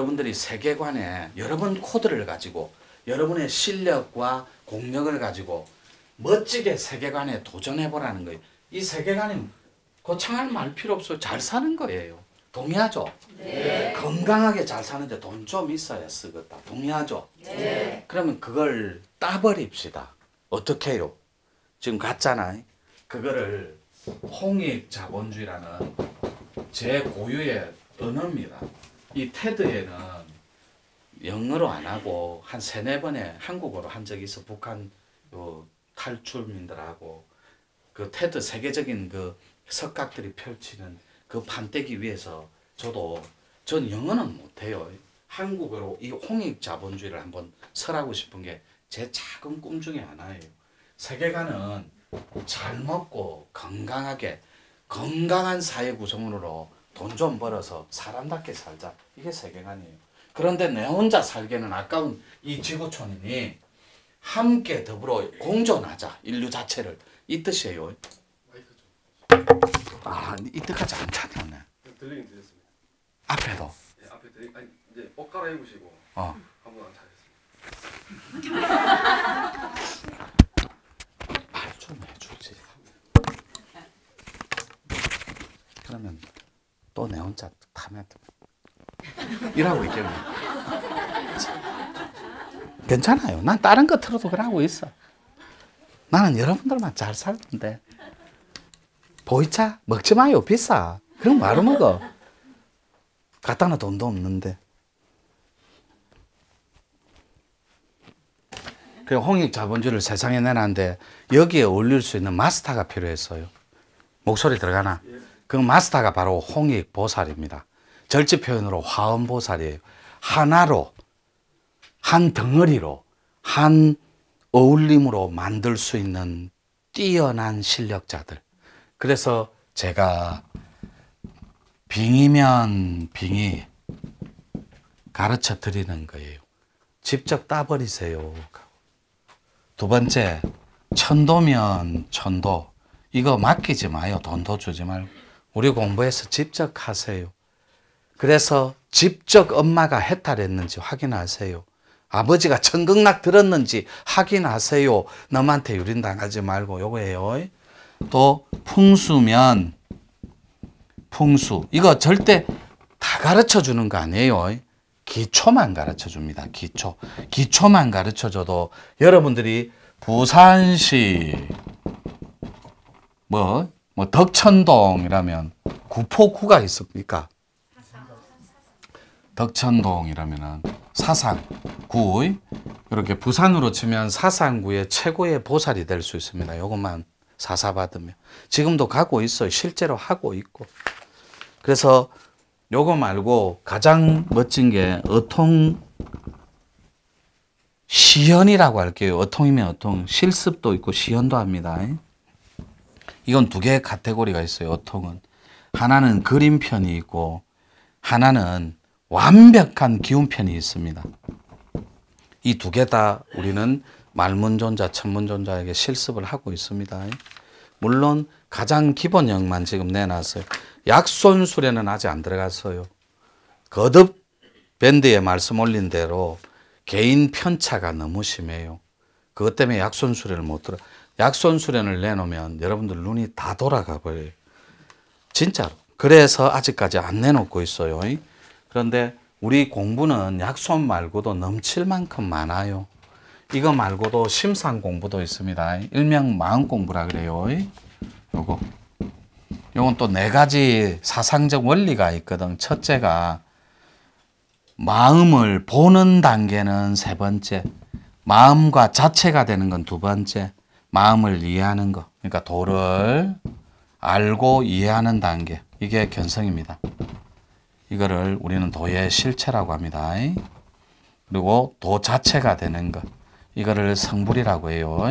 여러분들이 세계관에 여러분 코드를 가지고 여러분의 실력과 공력을 가지고 멋지게 세계관에 도전해보라는 거예요. 이 세계관이 거창한 말 필요 없어요. 잘 사는 거예요. 동의하죠? 네. 건강하게 잘 사는데 돈 좀 있어야 쓰겠다. 동의하죠? 네. 그러면 그걸 따버립시다. 어떻게 해요? 지금 갔잖아요. 그거를 홍익 자본주의라는 제 고유의 언어입니다. 이 테드에는 영어로 안 하고 한 3-4번에 한국어로 한 적이 있어. 북한 탈출민들하고 그 테드 세계적인 그 석각들이 펼치는 그 판때기 위에서 전 영어는 못해요. 한국어로 이 홍익 자본주의를 한번 설하고 싶은 게 제 작은 꿈 중에 하나예요. 세계관은 잘 먹고 건강하게 건강한 사회 구성원으로 돈 좀 벌어서 사람답게 살자. 이게 세계관이에요. 그런데 내 혼자 살기에는 아까운 이 지구촌이니 함께 더불어 공존하자. 인류 자체를. 이 뜻이에요. 아, 이 뜻까지 안 찾았네. 들리긴 들렸습니다. 앞에도. 네, 앞에 아니 이제 옷 갈아입으시고 한번 안 잘했습니다. 말 좀 해주지. 그러면 또 내 혼자 타면 이러고 있겠네. 괜찮아요. 난 다른 거 틀어도 그러고 있어. 나는 여러분들만 잘 살던데. 보이차? 먹지 마요. 비싸. 그럼 바로 먹어. 갖다 놔 돈도 없는데. 그 홍익 자본주의를 세상에 내놨는데 여기에 어울릴 수 있는 마스터가 필요했어요. 목소리 들어가나? 그 마스터가 바로 홍익 보살입니다. 절지 표현으로 화엄 보살이에요. 하나로, 한 덩어리로, 한 어울림으로 만들 수 있는 뛰어난 실력자들. 그래서 제가 빙이면 빙이 가르쳐 드리는 거예요. 직접 따버리세요. 두 번째, 천도면 천도. 이거 맡기지 마요. 돈도 주지 말고. 우리 공부해서 직접 하세요. 그래서 직접 엄마가 해탈했는지 확인하세요. 아버지가 천극락 들었는지 확인하세요. 너한테 유린당하지 말고. 요거예요. 또 풍수면 풍수. 이거 절대 다 가르쳐 주는 거 아니에요. 기초만 가르쳐 줍니다. 기초만 가르쳐 줘도 여러분들이 부산시 덕천동이라면 구포구가 있습니까? 덕천동이라면 사상구. 이렇게 부산으로 치면 사상구의 최고의 보살이 될 수 있습니다. 요것만 사사받으면. 지금도 가고 있어요. 실제로 하고 있고. 그래서 요거 말고 가장 멋진 게 어통 시연이라고 할게요. 어통이면 어통. 실습도 있고 시연도 합니다. 이건 두 개의 카테고리가 있어요. 어통은. 하나는 그림편이 있고 하나는 완벽한 기운편이 있습니다. 이 두 개 다 우리는 말문존자, 천문존자에게 실습을 하고 있습니다. 물론 가장 기본형만 지금 내놨어요. 약손수레는 아직 안 들어갔어요. 거듭 밴드에 말씀 올린 대로 개인 편차가 너무 심해요. 그것 때문에 약손수레를 못 들어. 약손수련을 내놓으면 여러분들 눈이 다 돌아가 버려요. 진짜로. 그래서 아직까지 안 내놓고 있어요. 그런데 우리 공부는 약손 말고도 넘칠 만큼 많아요. 이거 말고도 심상 공부도 있습니다. 일명 마음 공부라 그래요. 요건 또 4가지 사상적 원리가 있거든. 첫째가 마음을 보는 단계는 3번째, 마음과 자체가 되는 건 2번째, 마음을 이해하는 거. 그러니까 도를 알고 이해하는 단계. 이게 견성입니다. 이거를 우리는 도의 실체라고 합니다. 그리고 도 자체가 되는 것. 이거를 성불이라고 해요.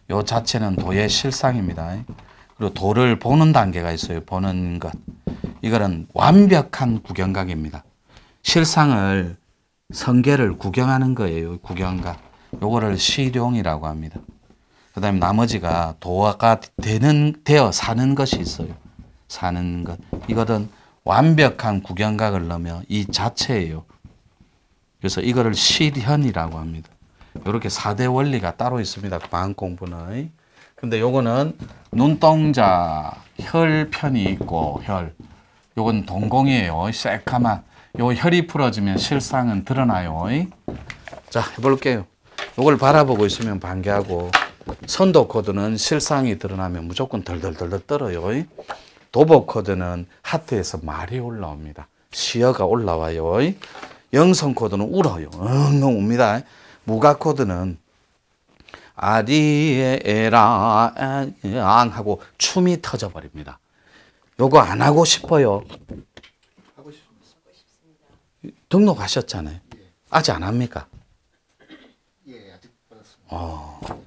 요 자체는 도의 실상입니다. 그리고 도를 보는 단계가 있어요. 보는 것. 이거는 완벽한 구경각입니다. 실상을, 성계를 구경하는 거예요. 구경각. 요거를 시룡이라고 합니다. 그 다음에 나머지가 도가 되어 사는 것이 있어요. 사는 것. 이것은 완벽한 구경각을 넣으면 이 자체예요. 그래서 이거를 실현이라고 합니다. 이렇게 4대 원리가 따로 있습니다. 마음 공부는. 근데 요거는 눈동자, 혈편이 있고 혈. 요건 동공이에요. 새까만. 요 혈이 풀어지면 실상은 드러나요. 자, 해볼게요. 요걸 바라보고 있으면 반개하고, 선도 코드는 실상이 드러나면 무조건 덜덜덜 떨어요. 도복 코드는 하트에서 말이 올라옵니다. 시어가 올라와요. 영성 코드는 울어요. 엉엉 웁니다. 무가 코드는 아리에라 안 하고 춤이 터져버립니다. 요거 안 하고 싶어요? 하고 싶습니다. 등록하셨잖아요. 아직 안 합니까? 예, 아직 받았습니다.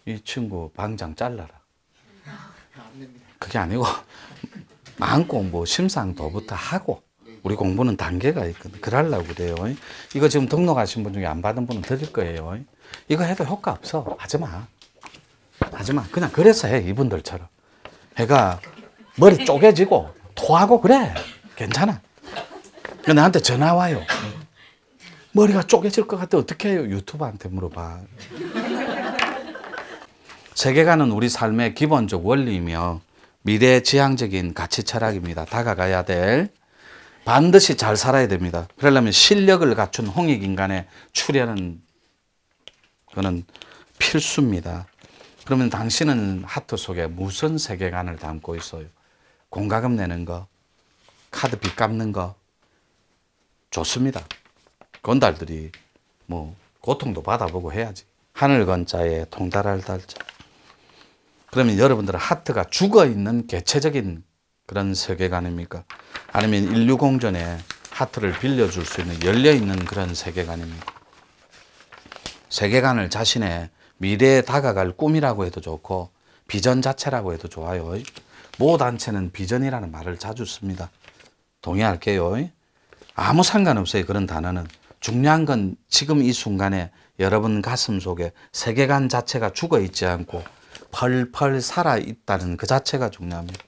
이 친구 방장 잘라라. 안 됩니다. 그게 아니고 마음 공부 심상도부터 하고, 우리 공부는 단계가 있거든. 그러려고 그래요. 이거 지금 등록하신 분 중에 안 받은 분은 드릴 거예요. 이거 해도 효과 없어. 하지 마. 하지 마. 그냥 그래서 해. 이분들처럼. 해가 머리 쪼개지고 토하고 그래. 괜찮아. 근데 나한테 전화 와요. 머리가 쪼개질 것 같아. 어떻게 해요? 유튜브한테 물어봐. 세계관은 우리 삶의 기본적 원리이며 미래지향적인 가치 철학입니다. 다가가야 될, 반드시 잘 살아야 됩니다. 그러려면 실력을 갖춘 홍익인간의 출현은 그는 필수입니다. 그러면 당신은 하트 속에 무슨 세계관을 담고 있어요? 공과금 내는 거, 카드 빚 갚는 거 좋습니다. 건달들이 뭐 고통도 받아보고 해야지. 하늘 건자에 통달할 달자. 그러면 여러분들은 하트가 죽어있는 개체적인 그런 세계관입니까? 아니면 인류 공전에 하트를 빌려줄 수 있는 열려있는 그런 세계관입니까? 세계관을 자신의 미래에 다가갈 꿈이라고 해도 좋고 비전 자체라고 해도 좋아요. 모 단체는 비전이라는 말을 자주 씁니다. 동의할게요. 아무 상관없어요. 그런 단어는. 중요한 건 지금 이 순간에 여러분 가슴 속에 세계관 자체가 죽어있지 않고 펄펄 살아있다는 그 자체가 중요합니다.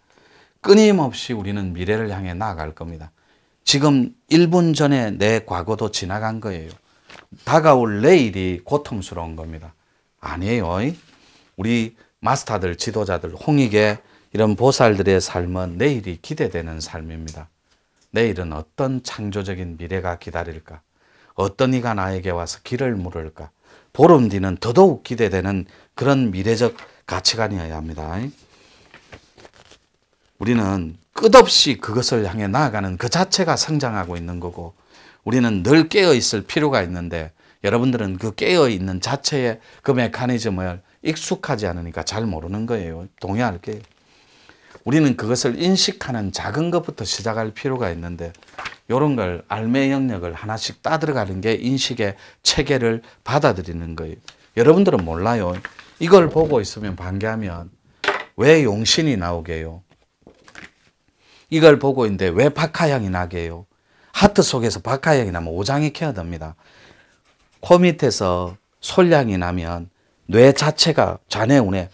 끊임없이 우리는 미래를 향해 나아갈 겁니다. 지금 1분 전에 내 과거도 지나간 거예요. 다가올 내일이 고통스러운 겁니다. 아니에요. 우리 마스터들, 지도자들, 홍익의 이런 보살들의 삶은 내일이 기대되는 삶입니다. 내일은 어떤 창조적인 미래가 기다릴까? 어떤 이가 나에게 와서 길을 물을까? 보름 뒤는 더더욱 기대되는 그런 미래적 가치관이어야 합니다. 우리는 끝없이 그것을 향해 나아가는 그 자체가 성장하고 있는 거고, 우리는 늘 깨어 있을 필요가 있는데 여러분들은 그 깨어 있는 자체의 그 메커니즘을 익숙하지 않으니까 잘 모르는 거예요. 동의할게요. 우리는 그것을 인식하는 작은 것부터 시작할 필요가 있는데, 이런 걸 알매 영역을 하나씩 따들어가는 게 인식의 체계를 받아들이는 거예요. 여러분들은 몰라요. 이걸 보고 있으면 반개하면 왜 용신이 나오게요? 이걸 보고 있는데 왜 박하향이 나게요? 하트 속에서 박하향이 나면 오장이 케어됩니다. 코 밑에서 솔량이 나면 뇌 자체가 좌뇌우뇌,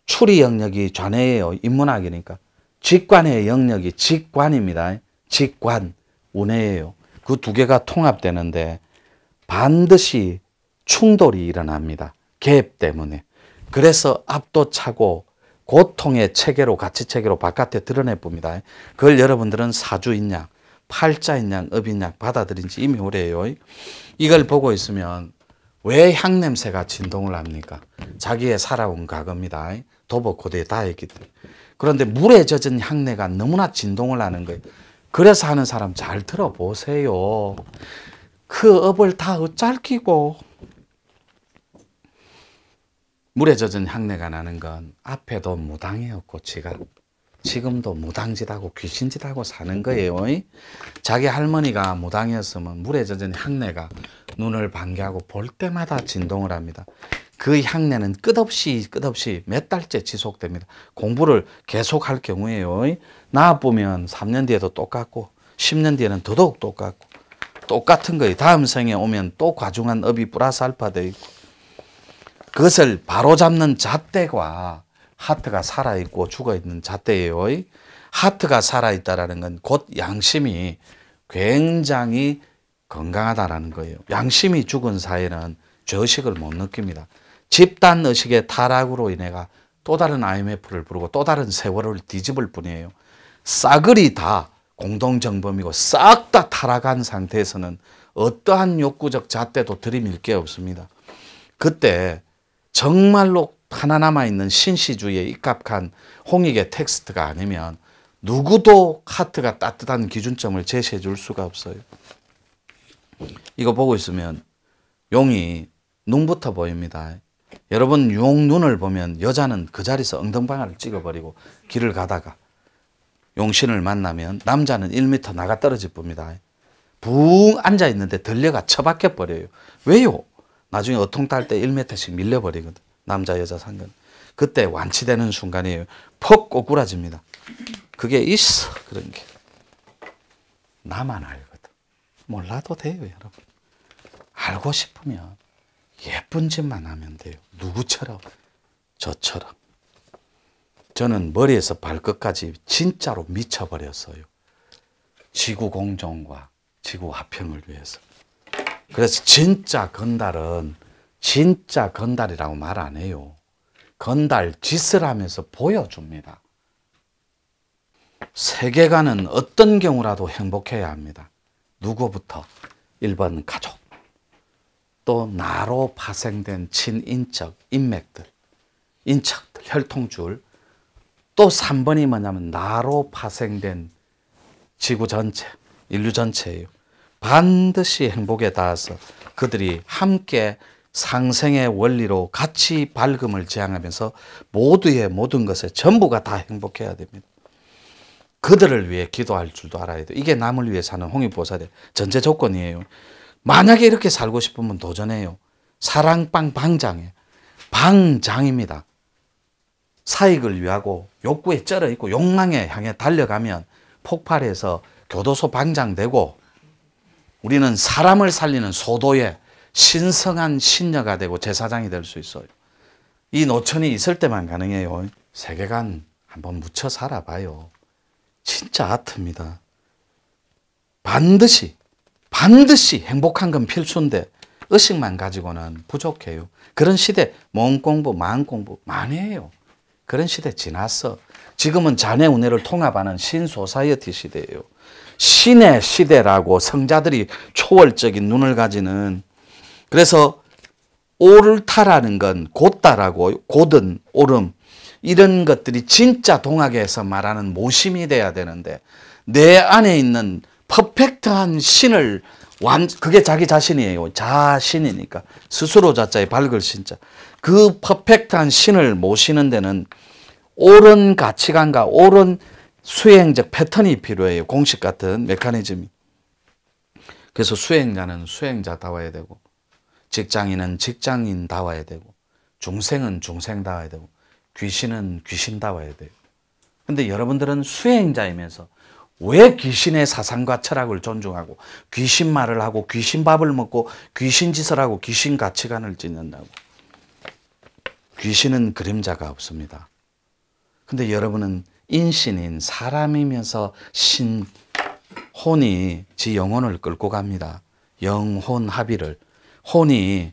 추리 영역이 좌뇌예요. 인문학이니까. 직관의 영역이 직관입니다. 직관, 우뇌예요. 그 두 개가 통합되는데 반드시 충돌이 일어납니다. 갭 때문에. 그래서 압도차고 고통의 체계로, 가치 체계로 바깥에 드러내 봅니다. 그걸 여러분들은 사주인양, 팔자인양, 업인양 받아들인 지 이미 오래요. 이걸 보고 있으면 왜 향냄새가 진동을 합니까? 자기의 살아온 과거입니다. 도복 코드에 다 있기 때문에. 그런데 물에 젖은 향내가 너무나 진동을 하는 거예요. 그래서 하는 사람 잘 들어보세요. 그 업을 다 엇잘끼고 물에 젖은 향내가 나는 건 앞에도 무당이었고 지금도 무당짓하고 귀신짓하고 사는 거예요. 자기 할머니가 무당이었으면 물에 젖은 향내가 눈을 반개하고 볼 때마다 진동을 합니다. 그 향내는 끝없이 몇 달째 지속됩니다. 공부를 계속할 경우에요. 나와보면 3년 뒤에도 똑같고 10년 뒤에는 더더욱 똑같고 똑같은 거예요. 다음 생에 오면 또 과중한 업이 플러스 알파 되어 있고, 그것을 바로잡는 잣대가 하트가 살아있고 죽어있는 잣대예요. 하트가 살아있다는 건 곧 양심이 굉장히 건강하다라는 거예요. 양심이 죽은 사회는 죄의식을 못 느낍니다. 집단 의식의 타락으로 인해가 또 다른 IMF를 부르고 또 다른 세월을 뒤집을 뿐이에요. 싸그리 다 공동정범이고 싹 다 타락한 상태에서는 어떠한 욕구적 잣대도 들이밀 게 없습니다. 그때 정말로 하나 남아있는 신시주의에 입각한 홍익의 텍스트가 아니면 누구도 하트가 따뜻한 기준점을 제시해 줄 수가 없어요. 이거 보고 있으면 용이 눈부터 보입니다. 여러분 용 눈을 보면 여자는 그 자리에서 엉덩방아를 찍어버리고 길을 가다가 용신을 만나면 남자는 1m 나가 떨어질 뿐입니다. 붕 앉아있는데 들려가 처박혀 버려요. 왜요? 나중에 어통 딸 때 1m씩 밀려버리거든. 남자 여자 상관. 그때 완치되는 순간이에요. 퍽 꼬꾸라집니다. 그게 있어. 그런 게. 나만 알거든. 몰라도 돼요 여러분. 알고 싶으면 예쁜 짓만 하면 돼요. 누구처럼? 저처럼. 저는 머리에서 발끝까지 진짜로 미쳐버렸어요. 지구 공존과 지구 화평을 위해서. 그래서 진짜 건달은 진짜 건달이라고 말 안 해요. 건달 짓을 하면서 보여줍니다. 세계관은 어떤 경우라도 행복해야 합니다. 누구부터? 1번 가족. 또 나로 파생된 친인척, 인맥들, 인척들, 혈통줄. 또 3번이 뭐냐면 나로 파생된 지구 전체, 인류 전체예요. 반드시 행복에 닿아서 그들이 함께 상생의 원리로 같이 밝음을 지향하면서 모두의 모든 것에 전부가 다 행복해야 됩니다. 그들을 위해 기도할 줄도 알아야 돼요. 이게 남을 위해 사는 홍익보살의 전제 조건이에요. 만약에 이렇게 살고 싶으면 도전해요. 사랑방 방장에 방장입니다. 사익을 위하고 욕구에 쩔어 있고 욕망에 향해 달려가면 폭발해서 교도소 방장되고 우리는 사람을 살리는 소도의 신성한 신녀가 되고 제사장이 될 수 있어요. 이 노천이 있을 때만 가능해요. 세계관 한번 묻혀 살아봐요. 진짜 아트입니다. 반드시 행복한 건 필수인데 의식만 가지고는 부족해요. 그런 시대 몸 공부, 마음 공부 많이 해요. 그런 시대 지났어. 지금은 자네 운해를 통합하는 신소사이어티 시대예요. 신의 시대라고 성자들이 초월적인 눈을 가지는. 그래서 옳다라는 건 곧다라고 곧은 옳음 이런 것들이 진짜 동학에서 말하는 모심이 돼야 되는데 내 안에 있는 퍼펙트한 신을 그게 자기 자신이에요. 자신이니까 스스로 자자에 밝을 신자. 그 퍼펙트한 신을 모시는 데는 옳은 가치관과 옳은 수행적 패턴이 필요해요. 공식 같은 메커니즘이. 그래서 수행자는 수행자다워야 되고 직장인은 직장인다워야 되고 중생은 중생다워야 되고 귀신은 귀신다워야 돼요. 근데 여러분들은 수행자이면서 왜 귀신의 사상과 철학을 존중하고 귀신 말을 하고 귀신 밥을 먹고 귀신 짓을 하고 귀신 가치관을 짓는다고. 귀신은 그림자가 없습니다. 근데 여러분은 인신인 사람이면서 혼이 지 영혼을 끌고 갑니다. 영혼 합의를. 혼이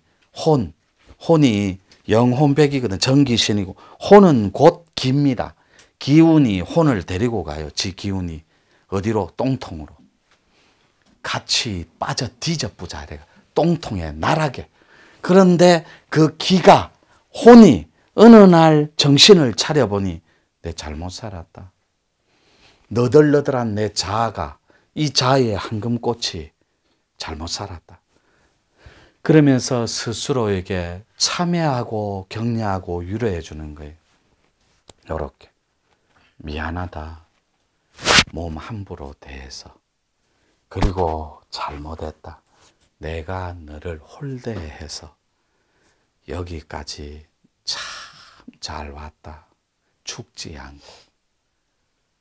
영혼백이거든. 정귀신이고 혼은 곧 기입니다. 기운이 혼을 데리고 가요. 지 기운이. 어디로? 똥통으로. 같이 빠져 뒤져보자. 똥통에 나락에. 그런데 그 기가 혼이 어느 날 정신을 차려보니 내 잘못 살았다. 너덜너덜한 내 자아가 이 자아의 황금꽃이 잘못 살았다. 그러면서 스스로에게 참회하고 격려하고 위로해 주는 거예요. 이렇게 미안하다. 몸 함부로 대해서. 그리고 잘못했다. 내가 너를 홀대해서 여기까지 참 잘 왔다. 죽지 않고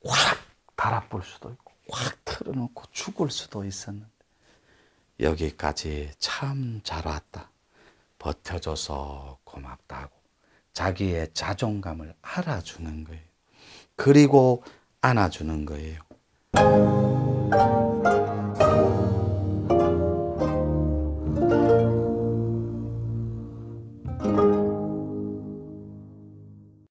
확 달아볼 수도 있고 확 틀어놓고 죽을 수도 있었는데 여기까지 참 잘 왔다. 버텨줘서 고맙다 하고 자기의 자존감을 알아주는 거예요. 그리고 안아주는 거예요.